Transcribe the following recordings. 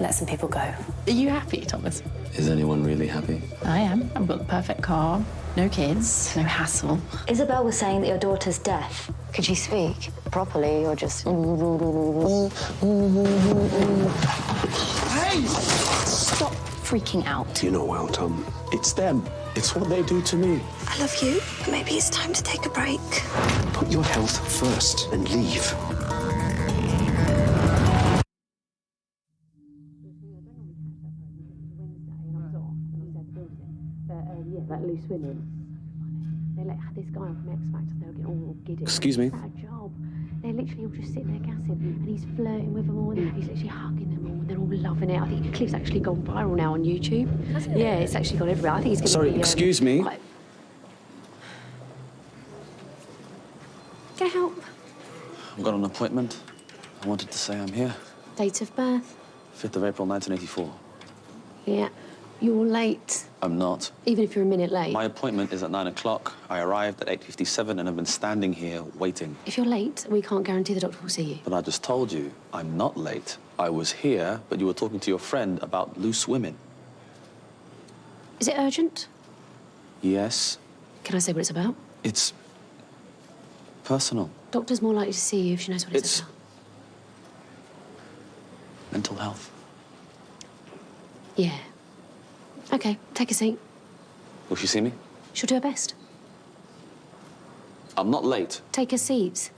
let some people go. Are you happy, Thomas? Is anyone really happy? I am. I've got the perfect car, no kids, no hassle. Isabel was saying that your daughter's deaf. Could she speak properly or just... Hey! Stop freaking out. You know well, Tom. It's them. It's what they do to me. I love you, but maybe it's time to take a break. Put your health first and leave. Like loose women. They had this guy on from X Factor, they were getting all giddy. Excuse me? He's had a job. They're literally all just sitting there gassing, and he's flirting with them all, and he's literally hugging them all, and they're all loving it. I think the clip's actually gone viral now on YouTube. Hasn't it? Yeah, it's actually gone everywhere. I think he's going to Sorry, be... excuse me? Quite... Can I help? I've got an appointment. I wanted to say I'm here. Date of birth? 5th of April, 1984. Yeah. You're late. I'm not. Even if you're a minute late. My appointment is at 9 o'clock. I arrived at 8:57 and I've been standing here waiting. If you're late, we can't guarantee the doctor will see you. But I just told you, I'm not late. I was here, but you were talking to your friend about loose women. Is it urgent? Yes. Can I say what it's about? It's personal. Doctor's more likely to see you if she knows what it's about. Mental health. Yeah. OK, take a seat. Will she see me? She'll do her best. I'm not late. Take a seat.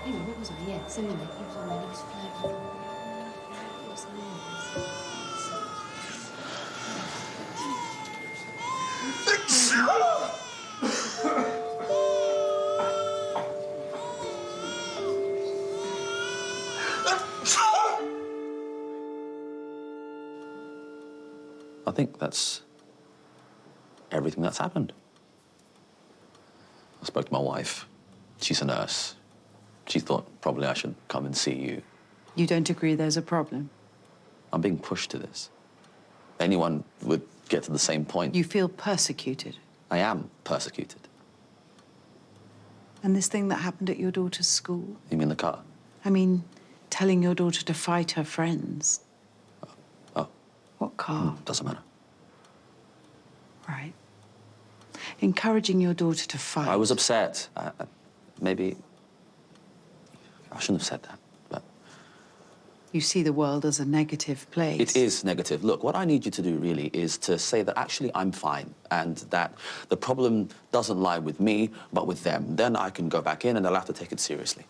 Hang on, what was I? Yeah, so anyway, he was on there, he was flirting. What's the I think that's everything that's happened. I spoke to my wife. She's a nurse. She thought probably I should come and see you. You don't agree there's a problem? I'm being pushed to this. Anyone would get to the same point. You feel persecuted? I am persecuted. And this thing that happened at your daughter's school? You mean the car? I mean, telling your daughter to fight her friends. Oh. What car? Doesn't matter. Right. Encouraging your daughter to fight. I was upset. Maybe I shouldn't have said that, but... You see the world as a negative place. It is negative. Look, what I need you to do, really, is to say that actually I'm fine and that the problem doesn't lie with me, but with them. Then I can go back in and they'll have to take it seriously.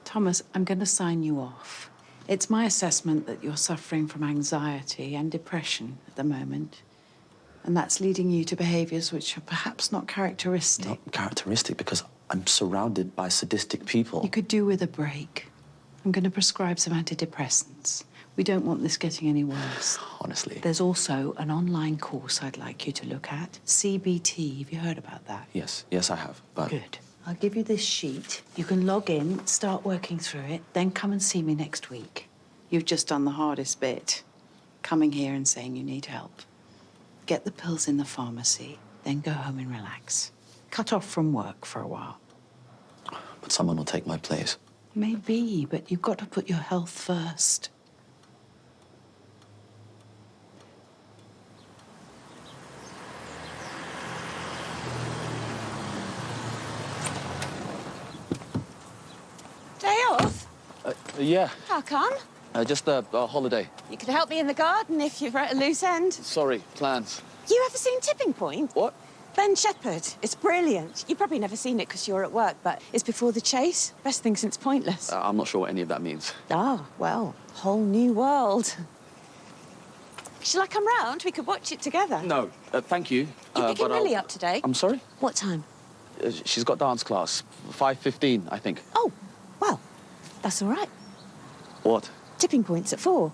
Thomas, I'm going to sign you off. It's my assessment that you're suffering from anxiety and depression at the moment. And that's leading you to behaviours which are perhaps not characteristic. Not characteristic, because I'm surrounded by sadistic people. You could do with a break. I'm going to prescribe some antidepressants. We don't want this getting any worse. Honestly. There's also an online course I'd like you to look at. CBT, have you heard about that? Yes, I have, but... Good. I'll give you this sheet. You can log in, start working through it, then come and see me next week. You've just done the hardest bit, coming here and saying you need help. Get the pills in the pharmacy, then go home and relax. Cut off from work for a while. But someone will take my place. Maybe, but you've got to put your health first. Day off? Yeah, How come? just a holiday. You could help me in the garden if you're at a loose end. Sorry, plans. You ever seen Tipping Point? What? Ben Shepherd. It's brilliant. You've probably never seen it because you're at work, but it's before the chase. Best thing since Pointless. I'm not sure what any of that means. Ah, well, whole new world. Shall I come round? We could watch it together. No, thank you. You picking Lily up today? I'm sorry? What time? She's got dance class. 5:15, I think. Oh, well, that's all right. What? Tipping Point's at 4.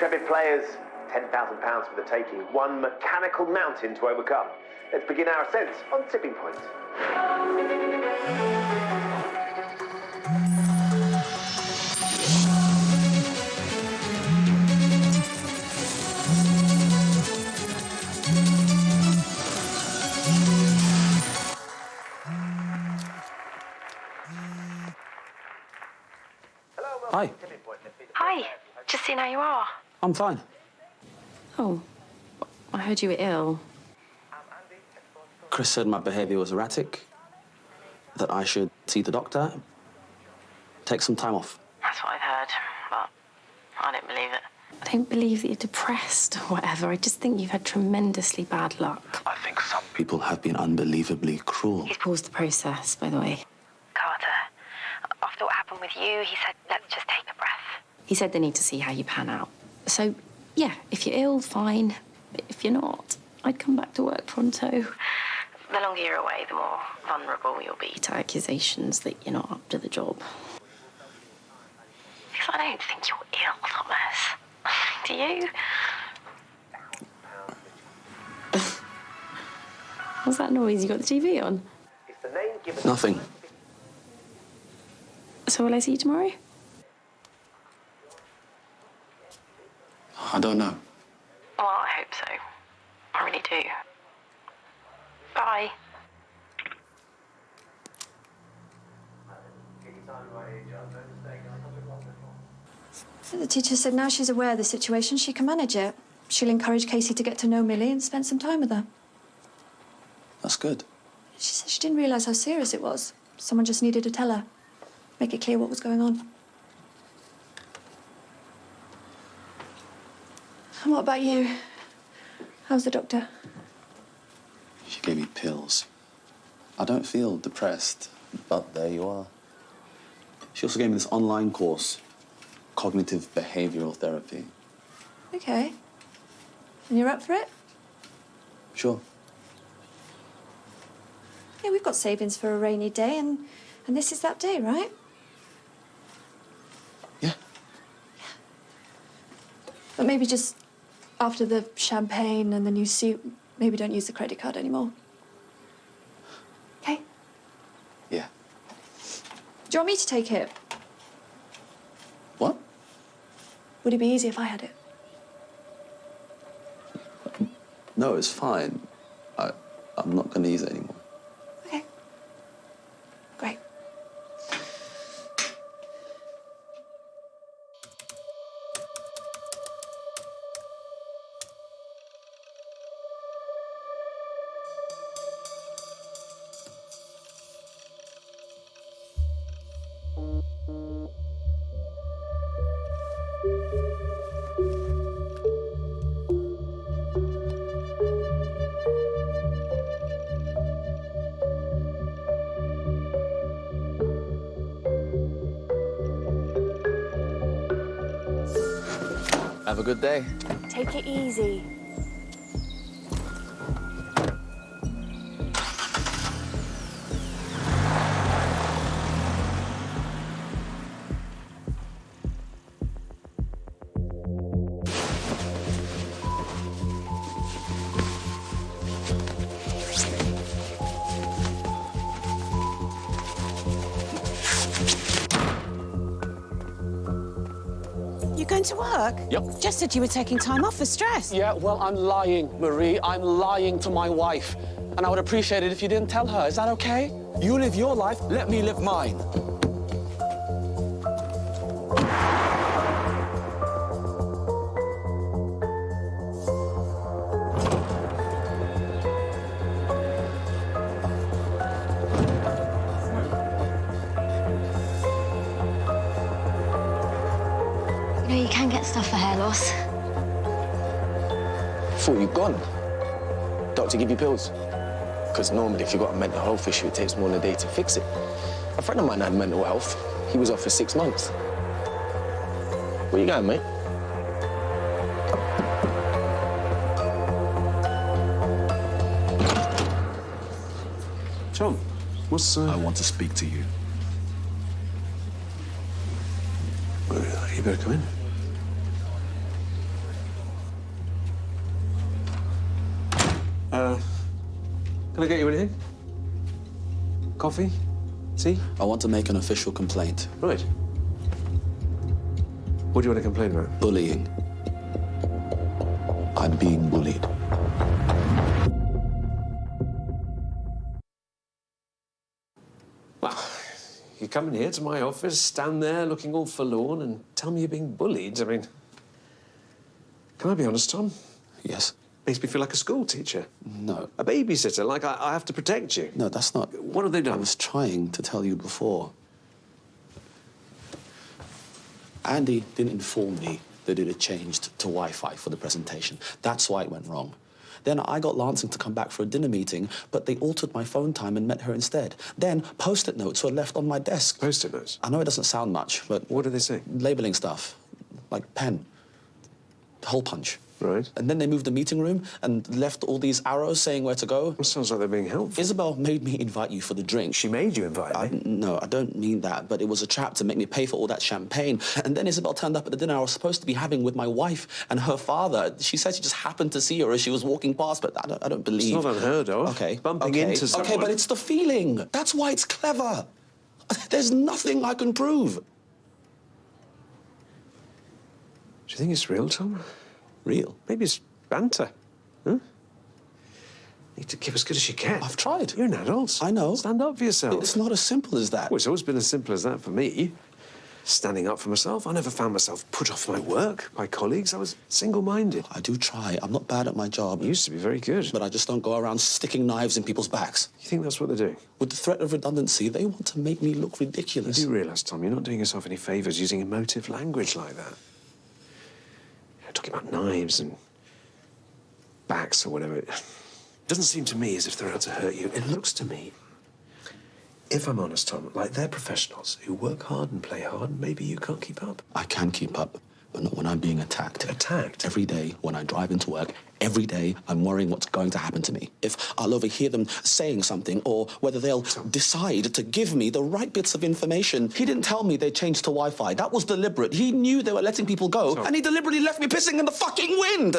Intrepid players, £10,000 for the taking, one mechanical mountain to overcome. Let's begin our ascent on Tipping Point. Hi, Hi, just seeing how you are. I'm fine. Oh, I heard you were ill. Chris said my behaviour was erratic, that I should see the doctor, take some time off. That's what I've heard, but I don't believe it. I don't believe that you're depressed or whatever. I just think you've had tremendously bad luck. I think some people have been unbelievably cruel. He's paused the process, by the way. Carter, after what happened with you, he said, let's just take a breath. He said they need to see how you pan out. So, yeah, if you're ill, fine. But if you're not, I'd come back to work pronto. The longer you're away, the more vulnerable you'll be To accusations that you're not up to the job. Because I don't think you're ill, Thomas. Do you? What's that noise? You got the TV on? It's the name given. Nothing. So will I see you tomorrow? I don't know. Well, I hope so. I really do. Bye. The teacher said now she's aware of the situation, she can manage it. She'll encourage Casey to get to know Millie and spend some time with her. That's good. She said she didn't realise how serious it was. Someone just needed to tell her, make it clear what was going on. And what about you? How's the doctor? She gave me pills. I don't feel depressed, but there you are. She also gave me this online course, Cognitive Behavioural Therapy. Okay. And you're up for it? Sure. Yeah, we've got savings for a rainy day, and this is that day, right? Yeah. But maybe just after the champagne and the new suit, maybe don't use the credit card anymore. Okay? Yeah. Do you want me to take it? What? Would it be easy if I had it? No, it's fine. I'm not going to use it anymore. Okay. Great. Have a good day. Take it easy. You going to work? Yep. Just said you were taking time off for stress. Yeah, well, I'm lying, Marie. I'm lying to my wife. And I would appreciate it if you didn't tell her. Is that okay? You live your life, let me live mine. You know, you can get stuff for hair loss. Thought you'd gone. Doctor give you pills? Because normally if you've got a mental health issue, it takes more than a day to fix it. A friend of mine had mental health. He was off for 6 months. Where you going, mate? John, what's... I want to speak to you. You better come in. Can I get you anything? Coffee? Tea? I want to make an official complaint. Right. What do you want to complain about? Bullying. I'm being bullied. Well, you come in here to my office, stand there looking all forlorn and tell me you're being bullied. I mean, can I be honest, Tom? Yes. Makes me feel like a school teacher. No. A babysitter, like I have to protect you. No, that's not... What have they done? I was trying to tell you before. Andy didn't inform me that it had changed to Wi-Fi for the presentation. That's why it went wrong. Then I got Lansing to come back for a dinner meeting, but they altered my phone time and met her instead. Then Post-it notes were left on my desk. Post-it notes? I know it doesn't sound much, but... What do they say? Labelling stuff. Like pen. Hole punch. Right. And then they moved the meeting room and left all these arrows saying where to go. Well, sounds like they're being helpful. Isabel made me invite you for the drink. She made you invite me? No, I don't mean that, but it was a trap to make me pay for all that champagne. And then Isabel turned up at the dinner I was supposed to be having with my wife and her father. She said she just happened to see her as she was walking past, but I don't believe... It's not unheard of. Okay. Bumping into someone. Okay, but it's the feeling. That's why it's clever. There's nothing I can prove. Do you think it's real, Tom? Real? Maybe it's banter. Huh? Need to give as good as you can. I've tried. You're an adult. I know. Stand up for yourself. It's not as simple as that. Well, it's always been as simple as that for me. Standing up for myself. I never found myself put off my work by colleagues. I was single-minded. I do try. I'm not bad at my job. You used to be very good. But I just don't go around sticking knives in people's backs. You think that's what they're doing? With the threat of redundancy, they want to make me look ridiculous. You do realise, Tom, you're not doing yourself any favours using emotive language like that. You're talking about knives and backs or whatever. It doesn't seem to me as if they're out to hurt you. It looks to me, if I'm honest, Tom, like they're professionals who work hard and play hard, and maybe you can't keep up. I can keep up, but not when I'm being attacked. Attacked? Every day when I drive into work, every day I'm worrying what's going to happen to me. If I'll overhear them saying something, or whether they'll decide to give me the right bits of information. He didn't tell me they changed to Wi-Fi. That was deliberate. He knew they were letting people go, and he deliberately left me pissing in the fucking wind!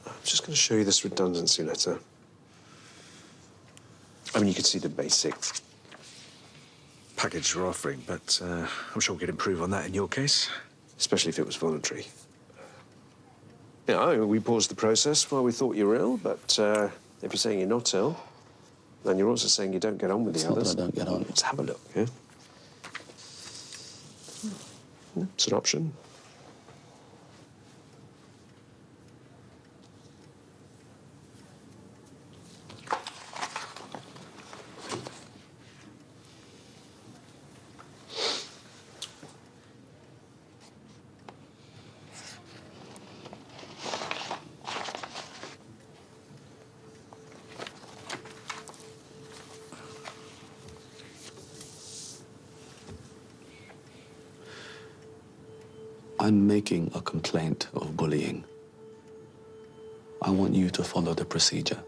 I'm just going to show you this redundancy letter. I mean, you can see the basic package you're offering, but I'm sure we could improve on that in your case, especially if it was voluntary. Yeah, I mean, we paused the process while we thought you were ill, but if you're saying you're not ill, then you're also saying you don't get on with the others. It's not that I don't get on. Let's have a look, yeah? It's an option. I'm making a complaint of bullying. I want you to follow the procedure.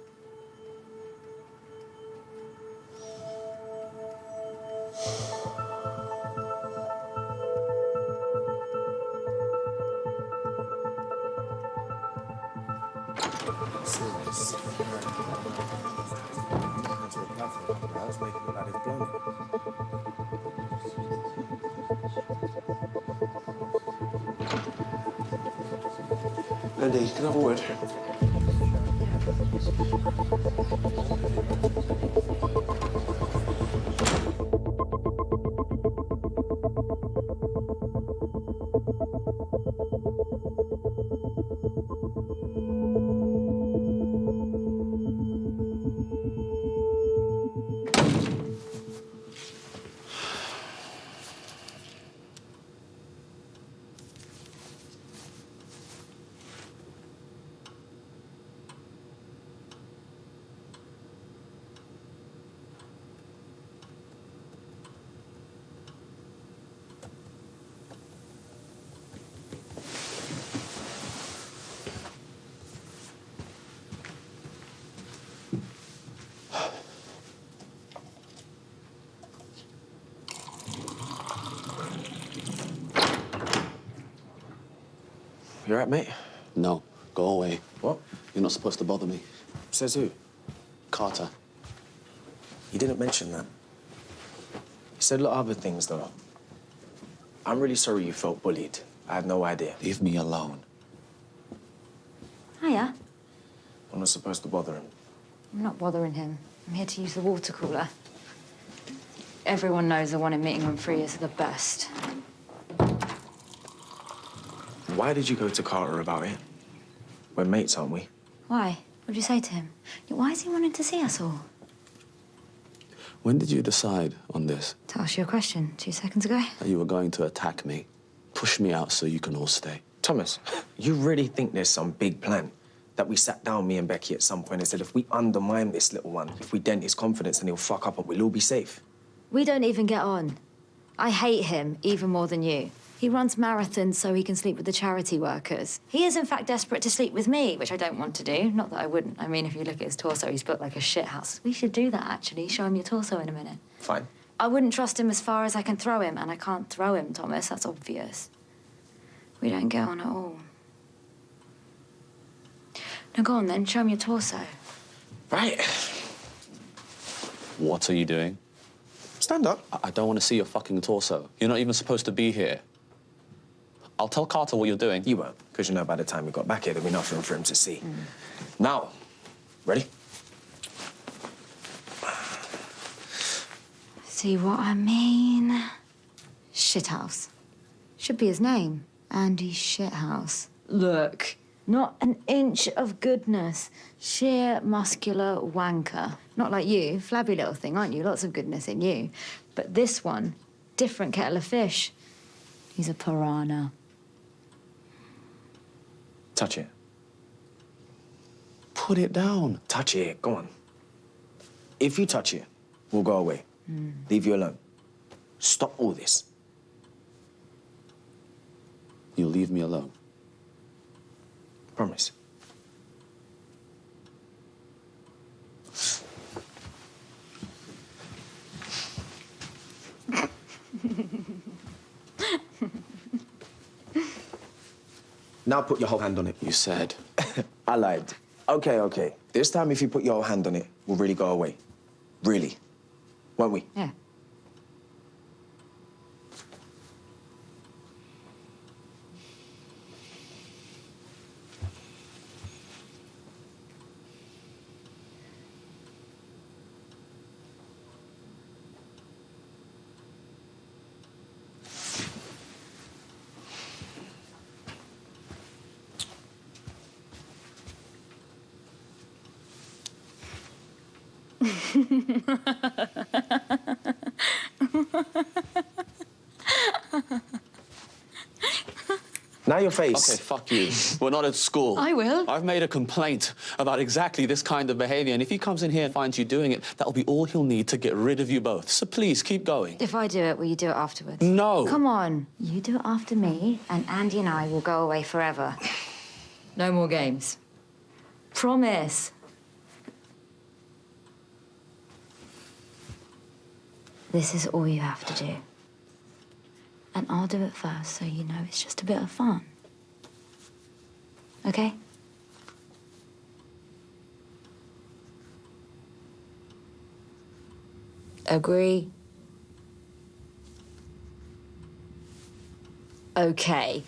Andy, can I have a word? You all right, mate? No, go away. What? You're not supposed to bother me. Says who? Carter. He didn't mention that. He said a lot of other things, though. I'm really sorry you felt bullied. I had no idea. Leave me alone. Hiya. I'm not supposed to bother him. I'm not bothering him. I'm here to use the water cooler. Everyone knows the one in meeting room 3 is the best. Why did you go to Carter about it? We're mates, aren't we? Why? What'd you say to him? Why is he wanting to see us all? When did you decide on this? To ask you a question 2 seconds ago. That you were going to attack me, push me out so you can all stay. Thomas, you really think there's some big plan? That we sat down, me and Becky, at some point and said, if we undermine this little one, if we dent his confidence, then he'll fuck up and we'll all be safe? We don't even get on. I hate him even more than you. He runs marathons so he can sleep with the charity workers. He is, in fact, desperate to sleep with me, which I don't want to do. Not that I wouldn't. I mean, if you look at his torso, he's built like a shithouse. We should do that, actually. Show him your torso in a minute. Fine. I wouldn't trust him as far as I can throw him, and I can't throw him, Thomas. That's obvious. We don't get on at all. Now go on, then. Show him your torso. Right. What are you doing? Stand up. I don't want to see your fucking torso. You're not even supposed to be here. I'll tell Carter what you're doing. You won't, because you know by the time we got back here, there'll be nothing for him to see. Now, ready? See what I mean? Shithouse. Should be his name. Andy Shithouse. Look, not an inch of goodness. Sheer muscular wanker. Not like you, flabby little thing, aren't you? Lots of goodness in you. But this one, different kettle of fish. He's a piranha. Touch it. Put it down. Touch it, go on. If you touch it, we'll go away. Leave you alone. Stop all this. You leave me alone. Promise. Now put your whole hand on it. You said. I lied. Okay. This time, if you put your whole hand on it, we'll really go away. Really. Won't we? Yeah. Now your face. Okay, fuck you. We're not at school. I will. I've made a complaint about exactly this kind of behavior, and if he comes in here and finds you doing it, that'll be all he'll need to get rid of you both. So please, keep going. If I do it, will you do it afterwards? No. Come on. You do it after me, and Andy and I will go away forever. No more games. Promise. This is all you have to do. And I'll do it first, so you know it's just a bit of fun. Okay? Agree? Okay.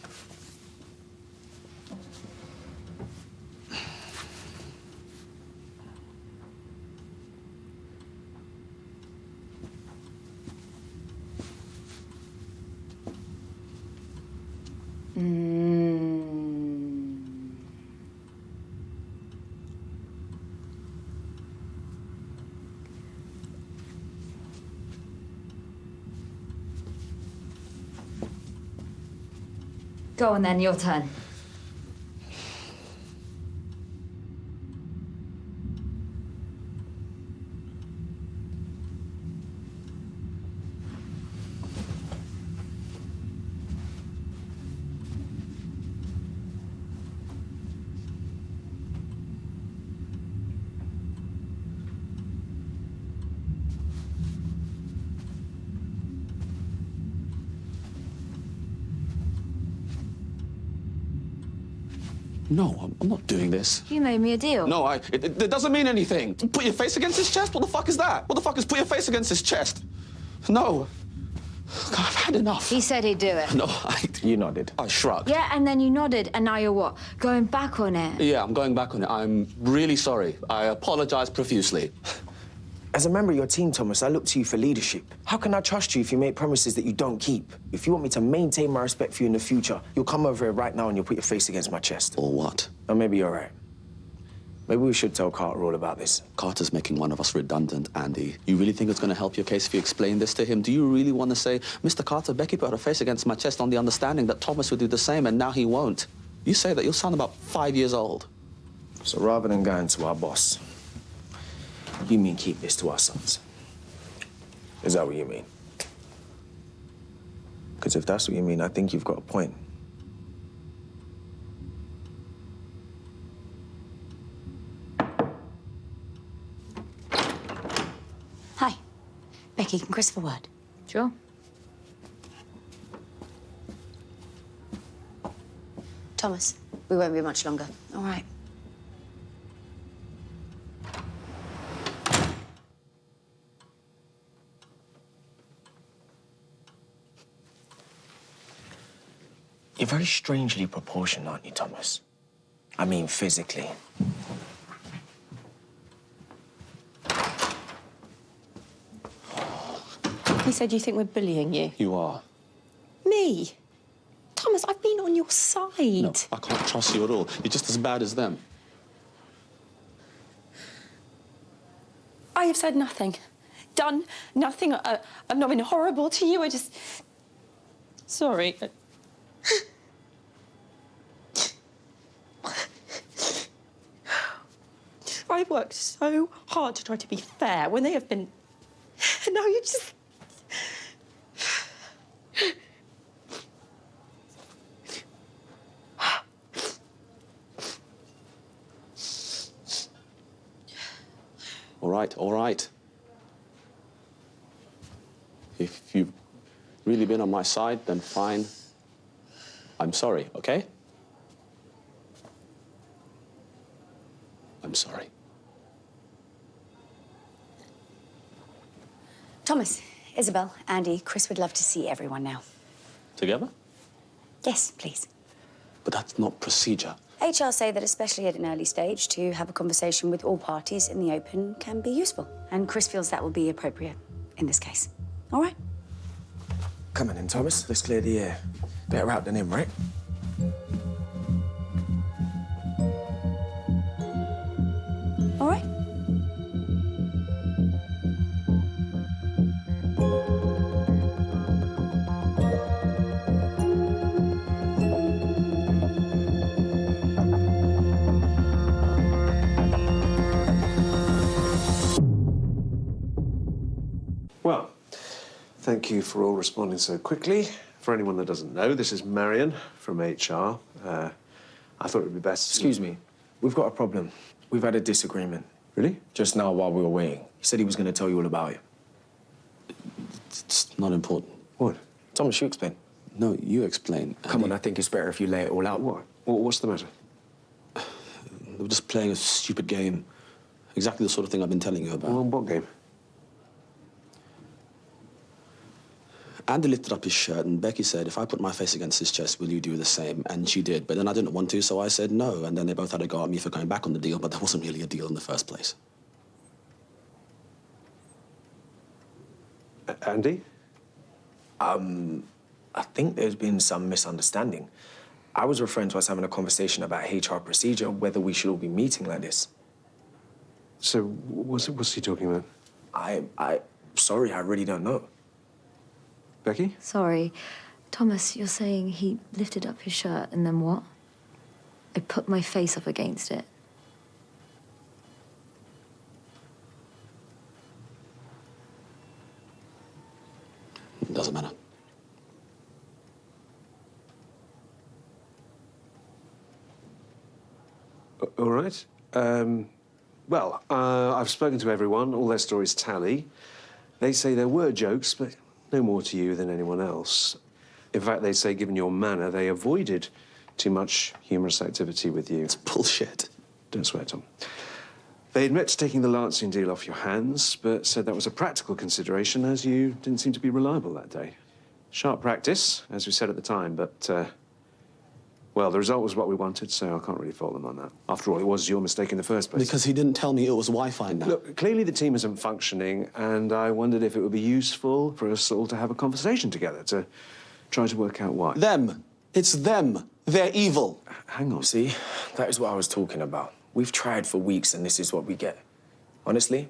Go on then, your turn. No, I'm not doing this. You made me a deal. No, it doesn't mean anything. Put your face against his chest? What the fuck is that? What the fuck is put your face against his chest? No. God, I've had enough. He said he'd do it. No, You nodded. I shrugged. Yeah, and then you nodded, and now you're what? Going back on it? Yeah, I'm going back on it. I'm really sorry. I apologize profusely. As a member of your team, Thomas, I look to you for leadership. How can I trust you if you make promises that you don't keep? If you want me to maintain my respect for you in the future, you'll come over here right now and you'll put your face against my chest. Or what? Or maybe you're right. Maybe we should tell Carter all about this. Carter's making one of us redundant, Andy. You really think it's going to help your case if you explain this to him? Do you really want to say, Mr. Carter, Becky put her face against my chest on the understanding that Thomas would do the same, and now he won't? You say that, you'll sound about 5 years old. So rather than going to our boss, you mean keep this to our sons? Is that what you mean? Because if that's what you mean, I think you've got a point. Hi. Becky, can Chris have a word? Sure. Thomas, we won't be much longer. All right. You're very strangely proportioned, aren't you, Thomas? I mean, physically. He said you think we're bullying you. You are. Me? Thomas, I've been on your side. No, I can't trust you at all. You're just as bad as them. I have said nothing. Done nothing. I've not been horrible to you. I just... Sorry. I've worked so hard to try to be fair when they have been... And now you just... All right. If you've really been on my side, then fine. I'm sorry, okay? I'm sorry. Thomas, Isabel, Andy, Chris would love to see everyone now. Together? Yes, please. But that's not procedure. HR say that especially at an early stage, to have a conversation with all parties in the open can be useful. And Chris feels that will be appropriate in this case. All right? Come on in, Thomas. Let's clear the air. Better out than in, right? All right? Well, thank you for all responding so quickly. For anyone that doesn't know, this is Marion from HR. I thought it would be best... Excuse me. We've got a problem. We've had a disagreement. Really? Just now while we were waiting. He said he was going to tell you all about it. It's not important. What? Thomas, you explain. No, you explain. Come on, I think it's better if you lay it all out. What? What's the matter? They were just playing a stupid game. Exactly the sort of thing I've been telling you about. Well, what game? Andy lifted up his shirt, and Becky said, if I put my face against his chest, will you do the same? And she did. But then I didn't want to, so I said no. And then they both had a go at me for going back on the deal, but that wasn't really a deal in the first place. Andy? I think there's been some misunderstanding. I was referring to us having a conversation about HR procedure, whether we should all be meeting like this. So, what's he talking about? Sorry, I really don't know. Becky? Sorry. Thomas, you're saying he lifted up his shirt and then what? I put my face up against it. It doesn't matter. All right. Well, I've spoken to everyone. All their stories tally. They say there were jokes, but no more to you than anyone else. In fact, they say, given your manner, they avoided Too much humorous activity with you. It's bullshit. Don't swear, Tom. They admit to taking the Lancian deal off your hands, but said that was a practical consideration as you didn't seem to be reliable that day. Sharp practice, as we said at the time, but, well, the result was what we wanted, so I can't really fault them on that. After all, it was your mistake in the first place. Because he didn't tell me it was Wi-Fi now. Look, clearly the team isn't functioning, and I wondered if it would be useful for us all to have a conversation together to try to work out why. Them. It's them. They're evil. Hang on. See, that is what I was talking about. We've tried for weeks and this is what we get. Honestly,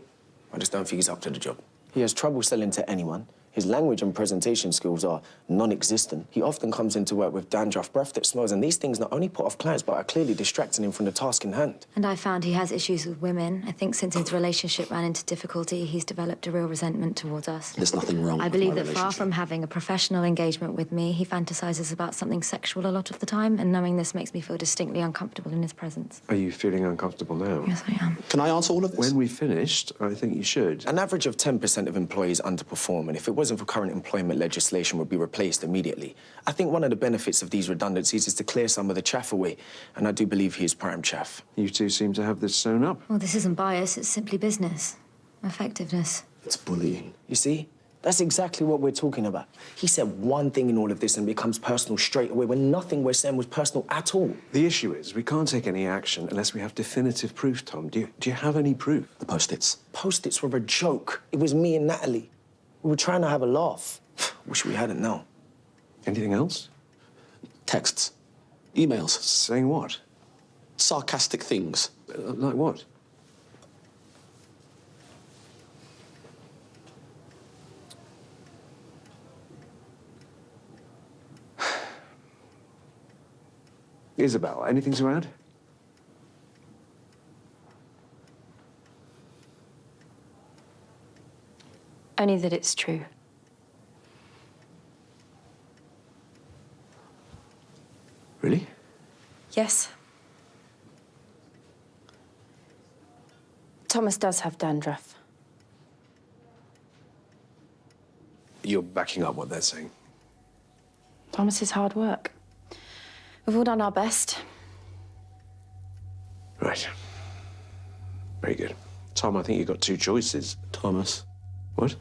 I just don't think he's up to the job. He has trouble selling to anyone. His language and presentation skills are non-existent. He often comes into work with dandruff breath that smells, and these things not only put off clients, but are clearly distracting him from the task in hand. And I found he has issues with women. I think since his relationship ran into difficulty, he's developed a real resentment towards us. There's nothing wrong I with believe my that far relationship. from having a professional engagement with me, he fantasizes about something sexual a lot of the time, and knowing this makes me feel distinctly uncomfortable in his presence. Are you feeling uncomfortable now? Yes, I am. Can I answer all of this? When we finished, I think you should. An average of 10% of employees underperform, and if it wasn't for current employment legislation, would be replaced immediately. I think one of the benefits of these redundancies is to clear some of the chaff away, and I do believe he is prime chaff. You two seem to have this sewn up. Well, this isn't bias, it's simply business. Effectiveness. It's bullying. You see? That's exactly what we're talking about. He said one thing in all of this and it becomes personal straight away when nothing we're saying was personal at all. The issue is we can't take any action unless we have definitive proof, Tom. Do you have any proof? The Post-its. Post-its were a joke. It was me and Natalie. We were trying to have a laugh. Wish we hadn't now. Anything else? Texts. Emails. Saying what? Sarcastic things. Like what? Isabel, anything to add? Only that it's true. Really? Yes. Thomas does have dandruff. You're backing up what they're saying. Thomas is hard work. We've all done our best. Right. Very good. Tom, I think you've got two choices. Thomas. What?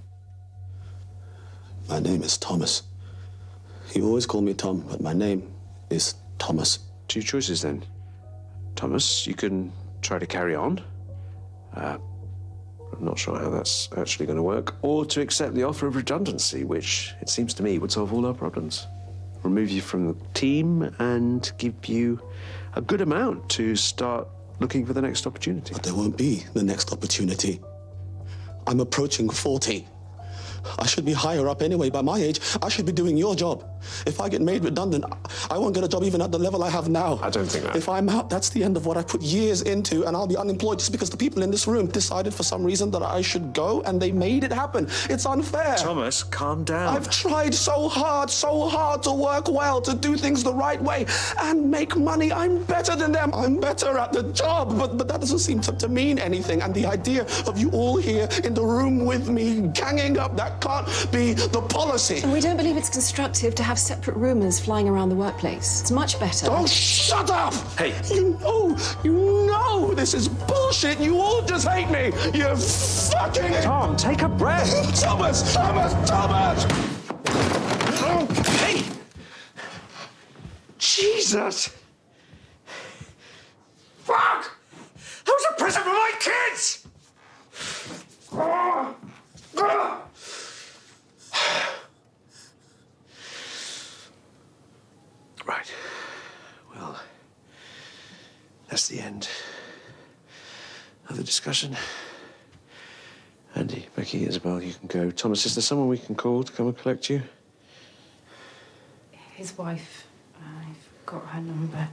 My name is Thomas. You always call me Tom, but my name is Thomas. Two choices, then. Thomas, you can try to carry on. I'm not sure how that's actually going to work. Or to accept the offer of redundancy, which, it seems to me, would solve all our problems. Remove you from the team and give you a good amount to start looking for the next opportunity. But there won't be the next opportunity. I'm approaching 40. I should be higher up anyway. By my age, I should be doing your job. If I get made redundant, I won't get a job even at the level I have now. I don't think that. If I'm out, that's the end of what I put years into, and I'll be unemployed just because the people in this room decided for some reason that I should go, and they made it happen. It's unfair. Thomas, calm down. I've tried so hard to work well, to do things the right way, and make money. I'm better than them. I'm better at the job, but that doesn't seem to mean anything. And the idea of you all here in the room with me, ganging up, that can't be the policy. And we don't believe it's constructive to have separate rumours flying around the workplace. It's much better. Oh, shut up! Hey. You know this is bullshit. You all just hate me. You fucking... Tom, take a breath. Thomas! Hey! Jesus! Fuck! That was a present for my kids! Right. Well, that's the end of the discussion. Andy, Becky, Isabel, you can go. Thomas, is there someone we can call to come and collect you? His wife. I've got her number.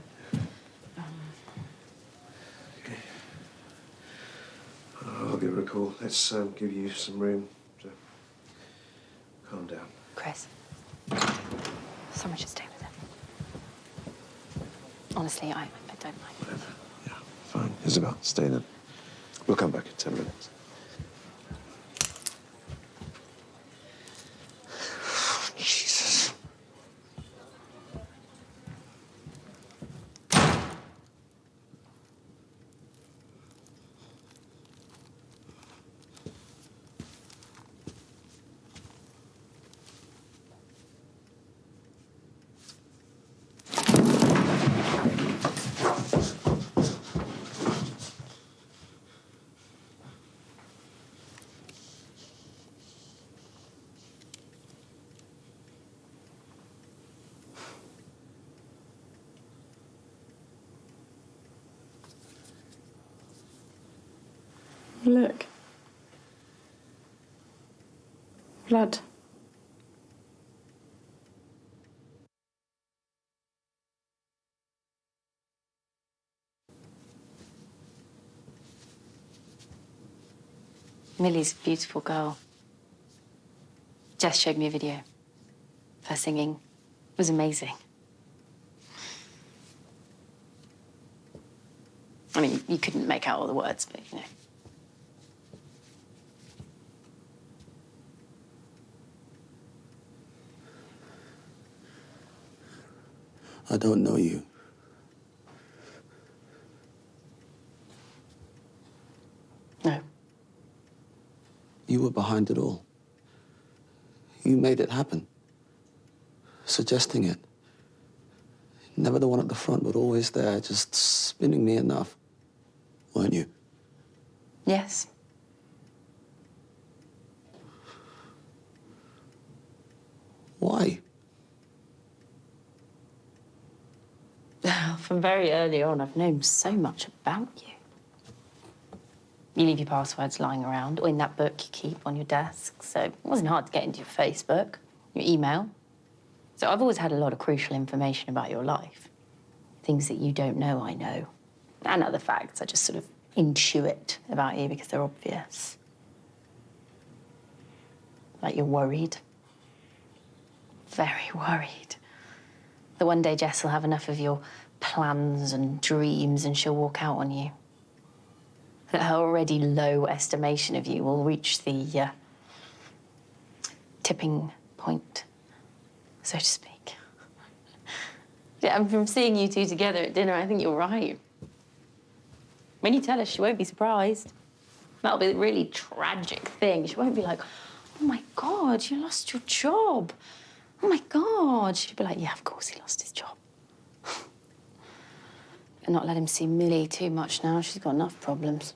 Okay. I'll give her a call. Let's give you some room to calm down. Chris. Someone should stay with him. Honestly, I don't mind. Whatever. Yeah, fine. Isabel, stay then. We'll come back in 10 minutes. Jesus. Look. Blood. Millie's a beautiful girl. Jess showed me a video. Her singing was amazing. I mean, you couldn't make out all the words, but you know. I don't know you. No. You were behind it all. You made it happen. Suggesting it. Never the one at the front, but always there, just spinning me enough. Weren't you? Yes. Why? From very early on, I've known so much about you. You leave your passwords lying around, or in that book you keep on your desk, so it wasn't hard to get into your Facebook, your email. So I've always had a lot of crucial information about your life. Things that you don't know, I know. And other facts I just sort of intuit about you because they're obvious. Like you're worried. Very worried. That one day Jess will have enough of your plans and dreams and she'll walk out on you. That her already low estimation of you will reach the tipping point, so to speak. Yeah, and from seeing you two together at dinner, I think you're right. When you tell her, she won't be surprised. That'll be a really tragic thing. She won't be like, oh my God, you lost your job. Oh my God. She'll be like, yeah, of course he lost his job. And not let him see Millie too much now. She's got enough problems.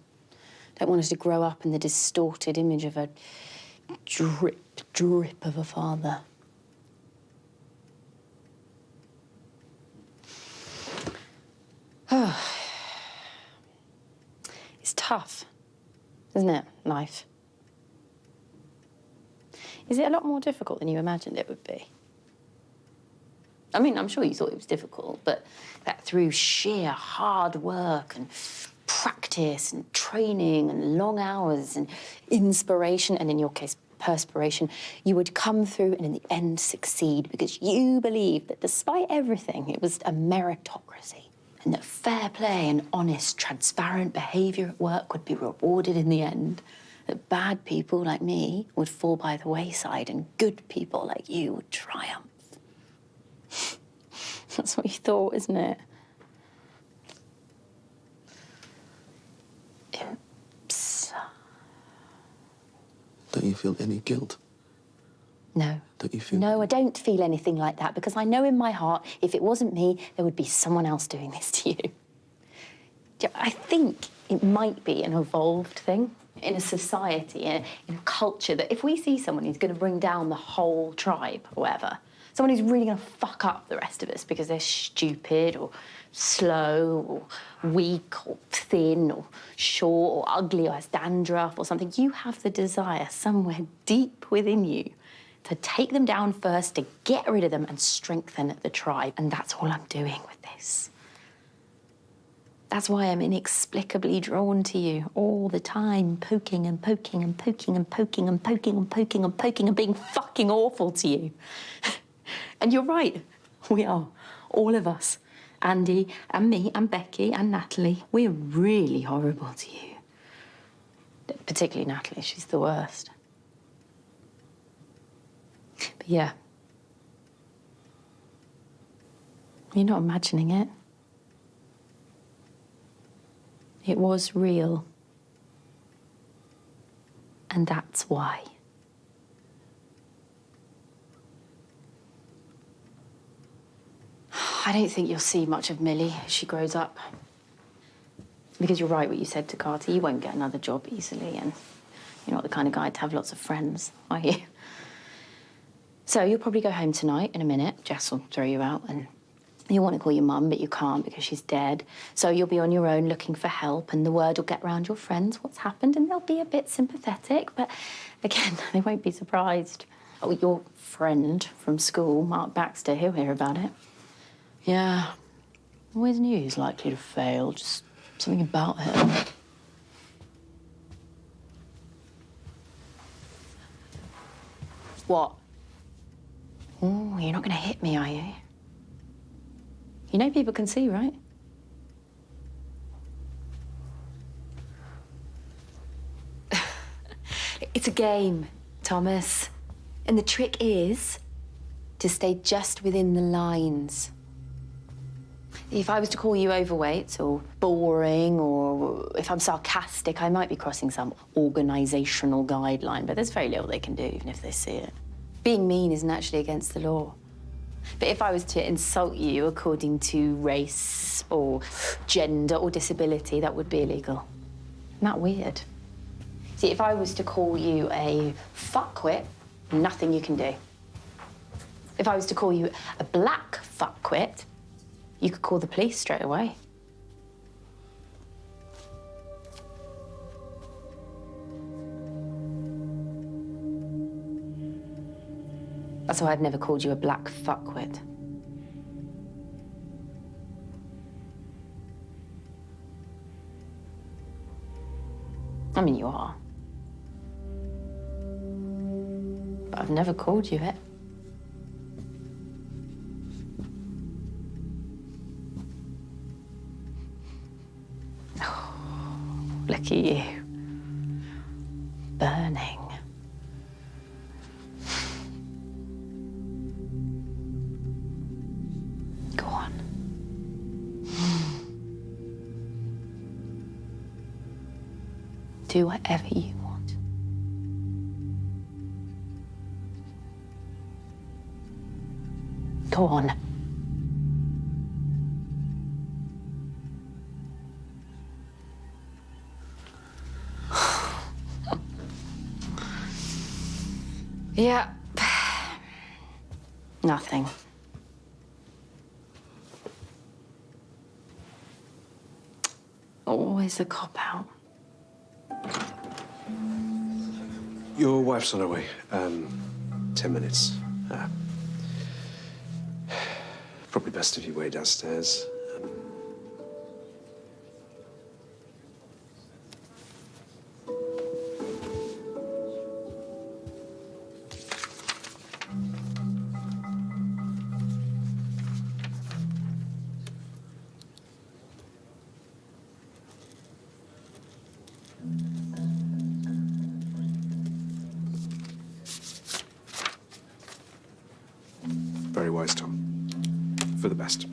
Don't want her to grow up in the distorted image of a drip of a father. It's tough, isn't it, life? Is it a lot more difficult than you imagined it would be? I mean, I'm sure you thought it was difficult, but that through sheer hard work and practice and training and long hours and inspiration, and in your case, perspiration, you would come through and in the end succeed because you believed that despite everything, it was a meritocracy and that fair play and honest, transparent behaviour at work would be rewarded in the end. That bad people like me would fall by the wayside and good people like you would triumph. That's what you thought, isn't it? Imps. Don't you feel any guilt? No. Don't you feel... No, I don't feel anything like that because I know in my heart, if it wasn't me, there would be someone else doing this to you. I think it might be an evolved thing in a society, in a culture, that if we see someone who's going to bring down the whole tribe or whatever, someone who's really going to fuck up the rest of us because they're stupid or slow or weak or thin or short or ugly or has dandruff or something, you have the desire somewhere deep within you to take them down first, to get rid of them and strengthen the tribe. And that's all I'm doing with this. That's why I'm inexplicably drawn to you all the time, poking and poking and poking and poking and poking and poking and poking and being fucking awful to you. And you're right, we are, all of us. Andy and me and Becky and Natalie, we're really horrible to you. Particularly Natalie, she's the worst. But yeah, you're not imagining it. It was real. And that's why. I don't think you'll see much of Millie as she grows up. Because you're right what you said to Carter, you won't get another job easily, and you're not the kind of guy to have lots of friends, are you? So you'll probably go home tonight in a minute. Jess will throw you out, and You want to call your mum, but you can't because she's dead. So you'll be on your own looking for help, and the word will get round your friends what's happened, and they'll be a bit sympathetic, but again, they won't be surprised. Oh, your friend from school, Mark Baxter, he'll hear about it. Yeah, always knew he was likely to fail, just something about him. What? Oh, you're not going to hit me, are you? You know people can see, right? It's a game, Thomas. And the trick is to stay just within the lines. If I was to call you overweight or boring, or if I'm sarcastic, I might be crossing some organisational guideline, but there's very little they can do, even if they see it. Being mean isn't actually against the law. But if I was to insult you according to race or gender or disability, that would be illegal. Isn't that weird? See, if I was to call you a fuckwit, nothing you can do. If I was to call you a black fuckwit, you could call the police straight away. That's why I've never called you a black fuckwit. I mean, you are. But I've never called you it. Oh, look at you. Burning. Go on. Do whatever you want. Go on. Yeah. Nothing. Always a cop-out. Your wife's on her way. 10 minutes. Probably best if you wait downstairs. Very wise, Tom. For the best.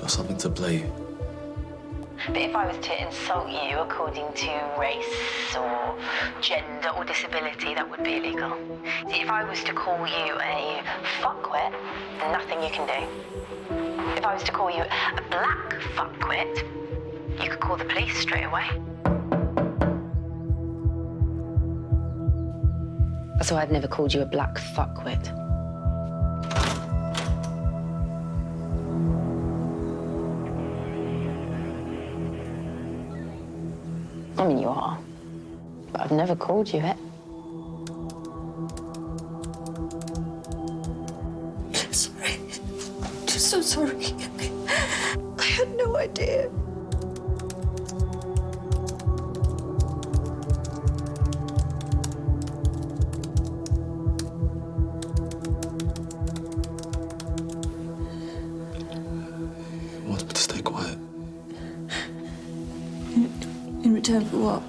or something to blame. But if I was to insult you according to race or gender or disability, that would be illegal. See, if I was to call you a fuckwit, then nothing you can do. If I was to call you a black fuckwit, you could call the police straight away. So I've never called you a black fuckwit. I mean, you are, but I've never called you it. I'm sorry. I'm just so sorry. I had no idea. You want me to stay quiet? In return for what?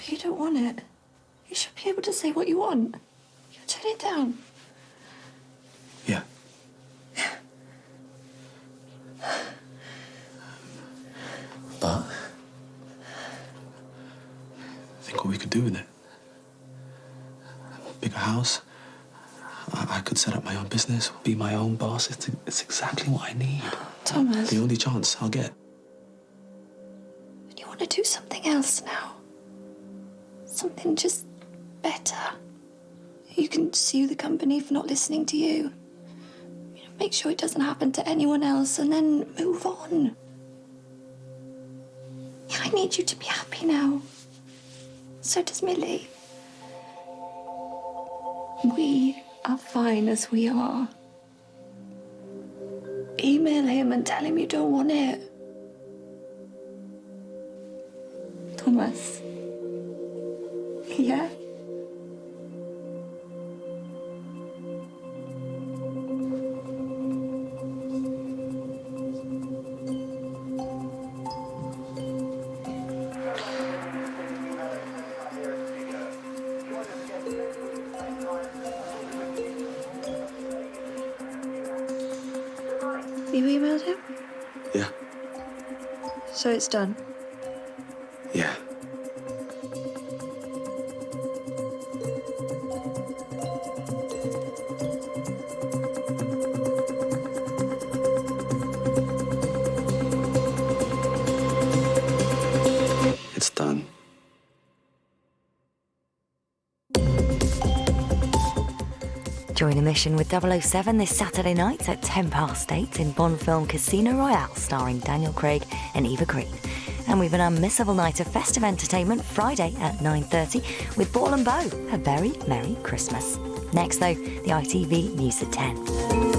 You don't want it. You should be able to say what you want. You turn it down. Yeah. But think what we could do with it. Bigger house. I could set up my own business, be my own boss. It's exactly what I need. Thomas. The only chance I'll get. You want to do something else now? Something just better. You can sue the company for not listening to you. Make sure it doesn't happen to anyone else and then move on. I need you to be happy now. So does Millie. We are fine as we are. Email him and tell him you don't want it. Thomas. Yeah? You emailed him? Yeah. So it's done? Yeah. It's done. Join a mission with 007 this Saturday night at 8:10 in Bond film Casino Royale, starring Daniel Craig and Eva Green. And we've an unmissable night of festive entertainment Friday at 9:30 with Ball and Bow. A very Merry Christmas. Next, though, the ITV News at 10.